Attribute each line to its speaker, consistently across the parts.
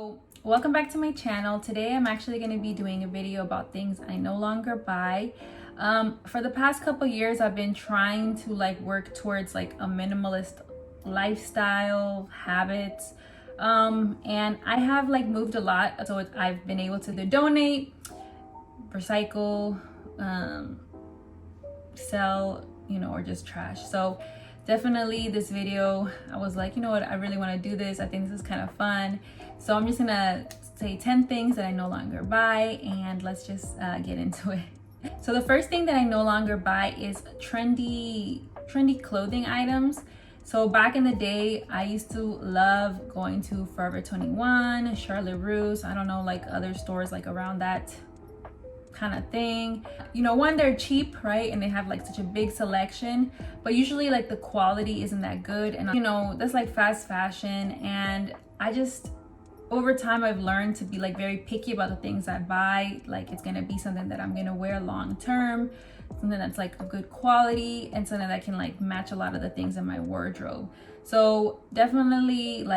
Speaker 1: So welcome back to my channel. Today I'm actually going to be doing a video about things I no longer buy. For the past couple years I've been trying to work towards a minimalist lifestyle habits, and I have moved a lot, so I've been able to donate, recycle, sell, or just trash. So definitely this video, I was like, you know what, I really want to do this. I think this is kind of fun. So I'm just gonna say 10 things that I no longer buy, and let's just get into it. So the first thing that I no longer buy is trendy clothing items. So back in the day, I used to love going to Forever 21, Charlotte Russe, I don't know, other stores around that kind of thing. One, they're cheap, right? And they have such a big selection, but usually the quality isn't that good. And that's fast fashion. And I just, over time, I've learned to be very picky about the things I buy. It's gonna be something that I'm gonna wear long term, something that's of good quality, and something that can match a lot of the things in my wardrobe. So definitely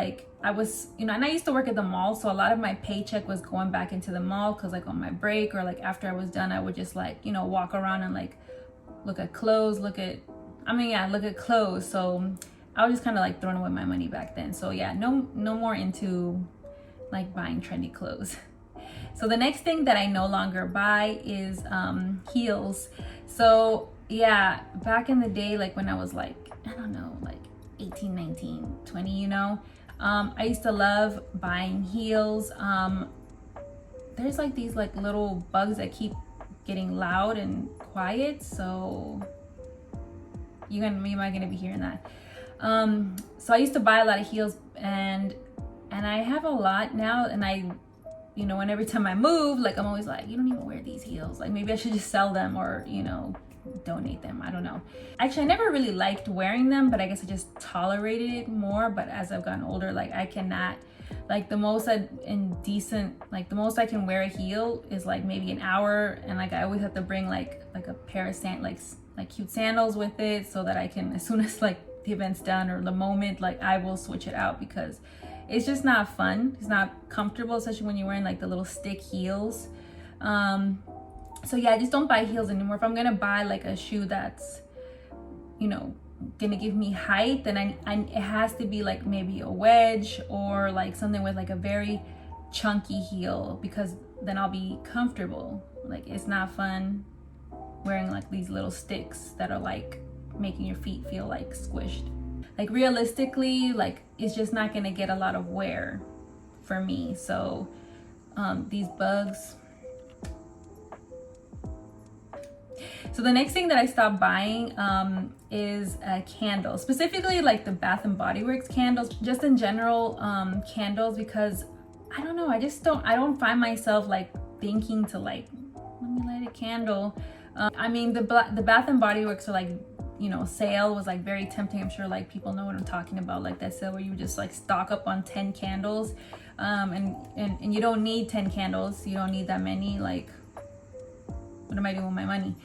Speaker 1: I was, and I used to work at the mall, so a lot of my paycheck was going back into the mall, because on my break or after I was done, I would just walk around and look at clothes, look at clothes. So I was just kind of throwing away my money back then. So yeah, no more into buying trendy clothes. So the next thing that I no longer buy is heels. So yeah, back in the day, when I was I don't know, 18, 19, 20, I used to love buying heels. There's these little bugs that keep getting loud and quiet, so you might gonna be hearing that. So I used to buy a lot of heels, and I have a lot now, and and every time I move, I'm always you don't even wear these heels. Maybe I should just sell them, or, donate them. I don't know. Actually, I never really liked wearing them, but I guess I just tolerated it more. But as I've gotten older, I cannot, the most the most I can wear a heel is maybe an hour. And I always have to bring a pair of cute sandals with it, so that I can, as soon as the event's done or the moment, I will switch it out, because it's just not fun. It's not comfortable, especially when you're wearing the little stick heels. So yeah, I just don't buy heels anymore. If I'm gonna buy a shoe that's, gonna give me height, then it has to be maybe a wedge, or something with a very chunky heel, because then I'll be comfortable. It's not fun wearing these little sticks that are making your feet feel squished. Realistically, it's just not gonna get a lot of wear for me. So these bugs. So the next thing that I stopped buying is candles, specifically the Bath and Body Works candles, just in general, candles, because I don't know, I don't find myself thinking to let me light a candle. The Bath and Body Works are sale was very tempting. I'm sure people know what I'm talking about, that sale where you just stock up on 10 candles, and you don't need 10 candles, you don't need that many. What am I doing with my money?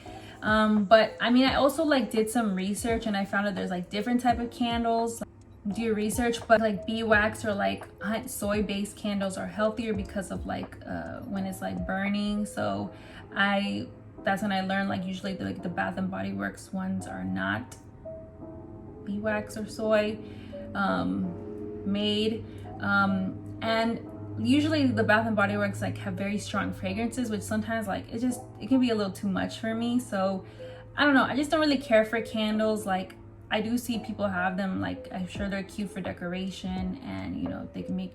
Speaker 1: But I also did some research, and I found that there's different type of candles. Do your research, but beeswax or soy-based candles are healthier because of when it's burning. So that's when I learned usually the Bath and Body Works ones are not beeswax or soy made, and usually the Bath and Body Works have very strong fragrances, which sometimes it can be a little too much for me. So I don't know, I just don't really care for candles. I do see people have them, I'm sure they're cute for decoration, and they can make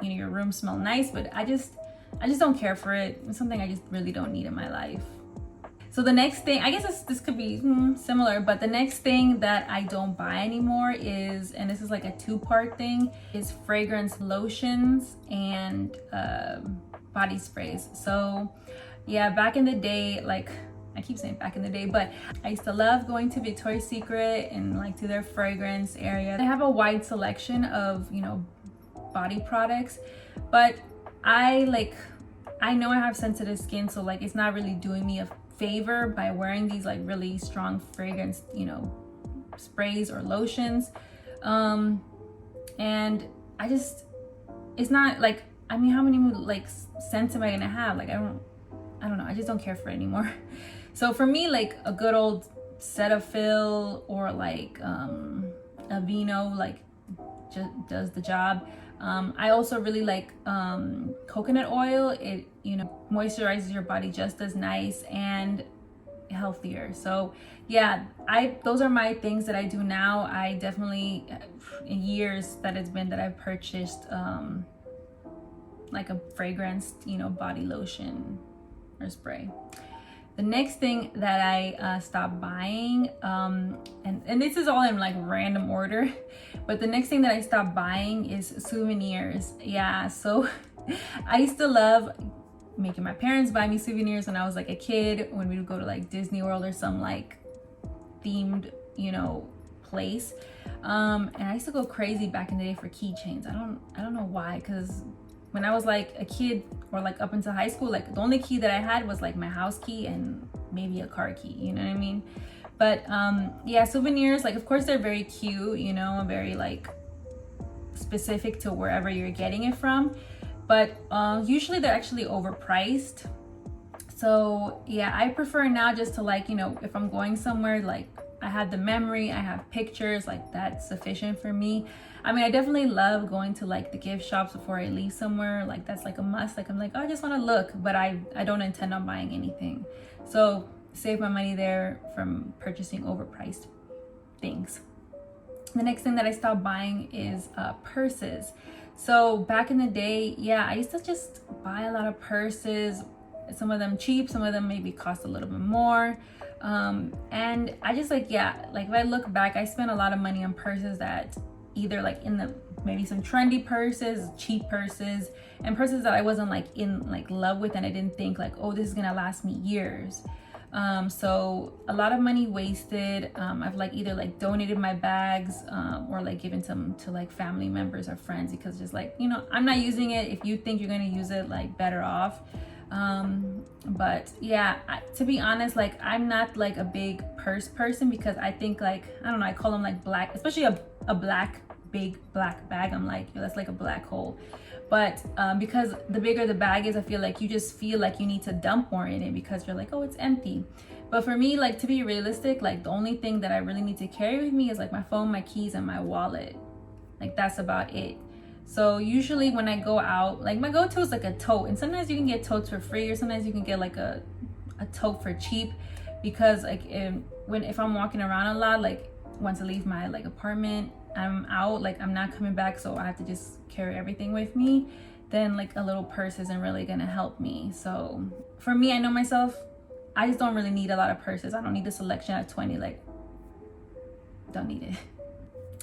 Speaker 1: your room smell nice, but I just don't care for it. It's something I just really don't need in my life. So the next thing, I guess this could be similar, but the next thing that I don't buy anymore is, and this is a two-part thing, is fragrance lotions and body sprays. So yeah, back in the day, I keep saying back in the day, but I used to love going to Victoria's Secret and to their fragrance area. They have a wide selection of, body products, but I know I have sensitive skin, so it's not really doing me a favor by wearing these really strong fragrance sprays or lotions, and it's not I mean, how many like scents am I gonna have? Like, I don't know, I just don't care for it anymore. So for me, like a good old Cetaphil or like Aveeno, like just does the job. I also really like coconut oil. It, you know, moisturizes your body just as nice and healthier. So yeah, those are my things that I do now. I definitely, in years that it's been that I've purchased like a fragrance, you know, body lotion or spray. The next thing that I stopped buying, and this is all in like random order, but the next thing that I stopped buying is souvenirs. Yeah, so I used to love making my parents buy me souvenirs when I was like a kid, when we would go to like Disney World or some like themed, you know, place. And I used to go crazy back in the day for keychains. I don't know why, because when I was like a kid or like up into high school, like the only key that I had was like my house key and maybe a car key, you know what I mean? But yeah, souvenirs, like of course they're very cute, you know, very like specific to wherever you're getting it from, but usually they're actually overpriced. So yeah, I prefer now just to like, you know, if I'm going somewhere, like I have the memory, I have pictures, like that's sufficient for me. I mean, I definitely love going to like the gift shops before I leave somewhere. Like that's like a must. Like I'm like, oh, I just want to look, but I don't intend on buying anything. So save my money there from purchasing overpriced things. The next thing that I stopped buying is purses. So back in the day, yeah, I used to just buy a lot of purses. Some of them cheap, some of them maybe cost a little bit more. And I just like, yeah, like if I look back, I spent a lot of money on purses that either like in the, maybe some trendy purses, cheap purses, and purses that I wasn't like in like love with, and I didn't think like, oh, this is gonna last me years. So a lot of money wasted. I've like either like donated my bags or like given some to like family members or friends, because just like, you know, I'm not using it. If you think you're gonna use it, like better off. But yeah, to be honest, like I'm not like a big purse person, because I think like, I don't know, I call them like black, especially a black, big black bag. I'm like, yo, that's like a black hole. But because the bigger the bag is, I feel like you just feel like you need to dump more in it, because you're like, oh, it's empty. But for me, like to be realistic, like the only thing that I really need to carry with me is like my phone, my keys, and my wallet. Like that's about it. So usually when I go out, like my go-to is like a tote, and sometimes you can get totes for free, or sometimes you can get like a tote for cheap, because like if I'm walking around a lot, like once I leave my like apartment, I'm out, like I'm not coming back, so I have to just carry everything with me, then like a little purse isn't really gonna help me. So for me, I know myself, I just don't really need a lot of purses. I don't need a selection of 20, like don't need it.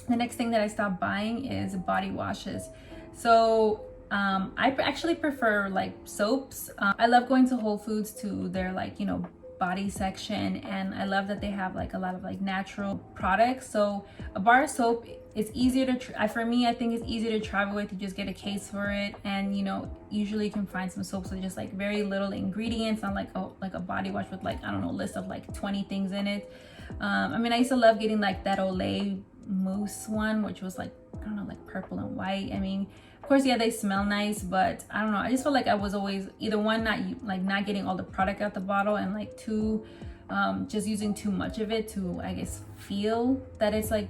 Speaker 1: The next thing that I stopped buying is body washes. So I actually prefer like soaps. I love going to Whole Foods to their like, you know, body section, and I love that they have like a lot of like natural products. So a bar of soap is easier to for me, I think it's easier to travel with. You just get a case for it, and you know, usually you can find some soaps with just like very little ingredients, not like a body wash with like, I don't know, a list of like 20 things in it. I mean, I used to love getting like that Olay mousse one, which was like, I don't know, like purple and white. I mean, of course, yeah, they smell nice, but I don't know, I just felt like I was always either one, not getting all the product out the bottle, and like two, just using too much of it to, I guess, feel that it's like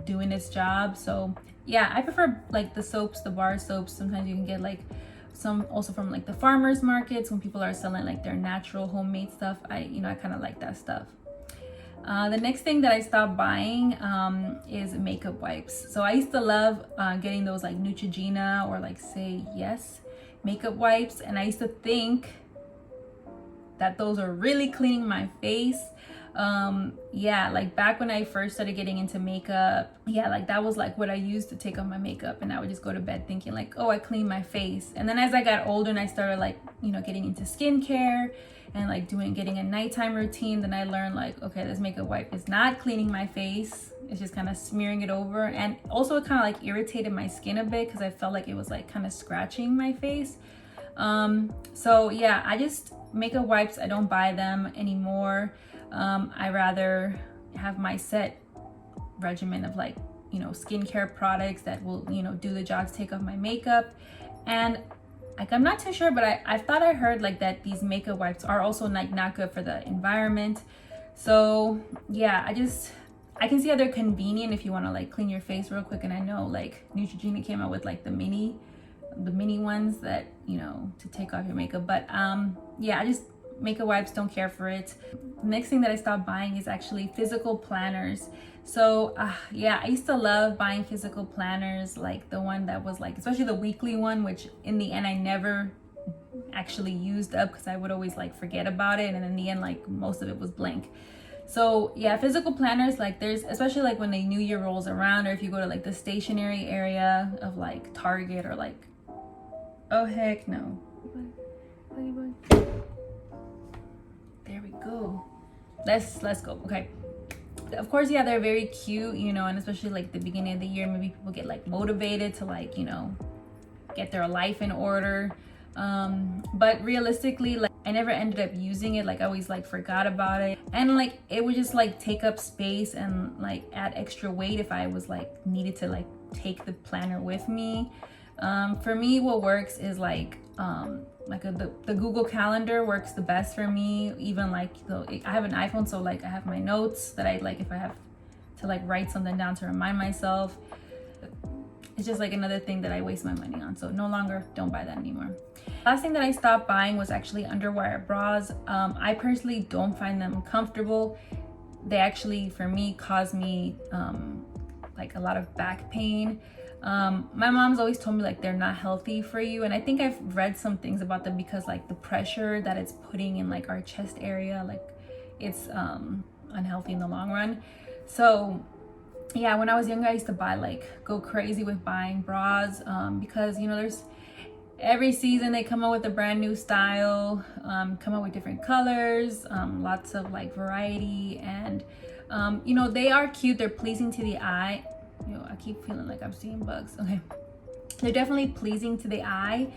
Speaker 1: doing its job. So yeah, I prefer like the soaps, the bar soaps. Sometimes you can get like some also from like the farmers markets when people are selling like their natural homemade stuff. I kind of like that stuff. The next thing that I stopped buying is makeup wipes. So I used to love getting those like Neutrogena or like Say Yes makeup wipes, and I used to think that those are really cleaning my face. Yeah, like back when I first started getting into makeup, yeah, like that was like what I used to take off my makeup, and I would just go to bed thinking like, oh, I cleaned my face. And then as I got older and I started like, getting into skincare and like getting a nighttime routine, then I learned like, okay, this makeup wipe is not cleaning my face. It's just kind of smearing it over. And also it kind of like irritated my skin a bit, because I felt like it was like kind of scratching my face. So yeah, makeup wipes, I don't buy them anymore. I rather have my set regimen of like, skincare products that will, do the job to take off my makeup. And like I'm not too sure, but I thought I heard like that these makeup wipes are also like not good for the environment. So yeah, I can see how they're convenient if you want to like clean your face real quick. And I know like Neutrogena came out with like the mini ones that, you know, to take off your makeup. But yeah, I just, makeup wipes, don't care for it. Next thing that I stopped buying is actually physical planners. So yeah, I used to love buying physical planners, like the one that was like, especially the weekly one, which in the end I never actually used up because I would always like forget about it, and in the end like most of it was blank. So yeah, physical planners, like there's, especially like when the new year rolls around, or if you go to like the stationery area of like Target or like, oh heck no, there we go, let's go. Okay, of course, yeah, they're very cute, you know, and especially like the beginning of the year, maybe people get like motivated to like, you know, get their life in order. But realistically, like I never ended up using it. Like I always like forgot about it, and like it would just like take up space and like add extra weight if I was like needed to like take the planner with me. For me, what works is like the Google Calendar works the best for me. Even like I have an iPhone, so like I have my notes that I like if I have to like write something down to remind myself. It's just like another thing that I waste my money on, so no longer, don't buy that anymore. Last thing that I stopped buying was actually underwire bras. I personally don't find them comfortable. They actually, for me, cause me like a lot of back pain. My mom's always told me like they're not healthy for you, and I think I've read some things about them because like the pressure that it's putting in like our chest area, like it's unhealthy in the long run. So yeah, when I was younger, I used to go crazy with buying bras, because, you know, there's every season they come out with a brand new style, come out with different colors, lots of like variety, and you know, they are cute, they're pleasing to the eye. You know, I keep feeling like I'm seeing bugs. Okay, they're definitely pleasing to the eye,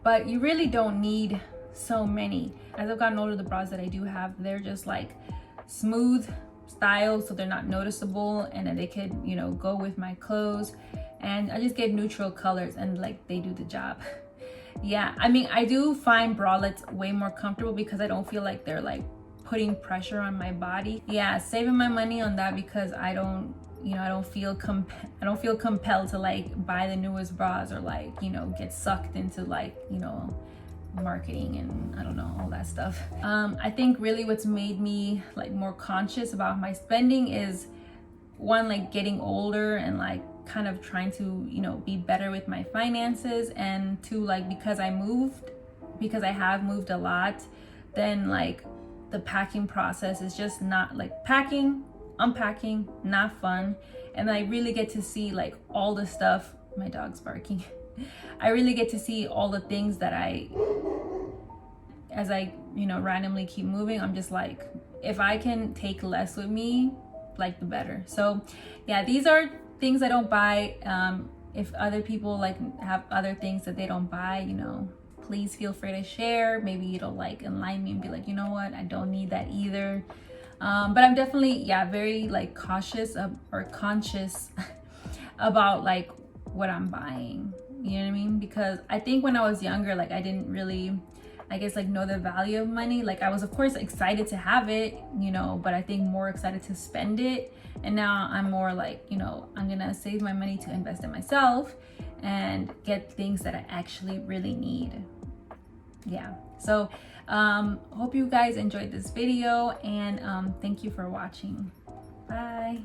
Speaker 1: but you really don't need so many. As I've gotten older, the bras that I do have, they're just like smooth style, so they're not noticeable, and then they could, you know, go with my clothes, and I just get neutral colors and like they do the job. Yeah, I mean, I do find bralettes way more comfortable because I don't feel like they're like putting pressure on my body. Yeah, saving my money on that because I don't, you know, I don't feel compelled to like buy the newest bras or like, you know, get sucked into like, you know, marketing and I don't know, all that stuff. I think really what's made me like more conscious about my spending is one, like getting older and like kind of trying to, you know, be better with my finances, and two, like because I have moved a lot, then like the packing process is just not like unpacking, not fun. And I really get to see like all the stuff, my dog's barking. I really get to see all the things that as I, you know, randomly keep moving, I'm just like, if I can take less with me, like the better. So yeah, these are things I don't buy. If other people like have other things that they don't buy, you know, please feel free to share. Maybe it'll like enlighten me and be like, you know what, I don't need that either. But I'm definitely, yeah, very like cautious or conscious about like what I'm buying. You know what I mean? Because I think when I was younger, like I didn't really, I guess, like know the value of money. Like I was of course excited to have it, you know, but I think more excited to spend it. And now I'm more like, you know, I'm gonna save my money to invest in myself and get things that I actually really need. Yeah, so hope you guys enjoyed this video, and thank you for watching. Bye.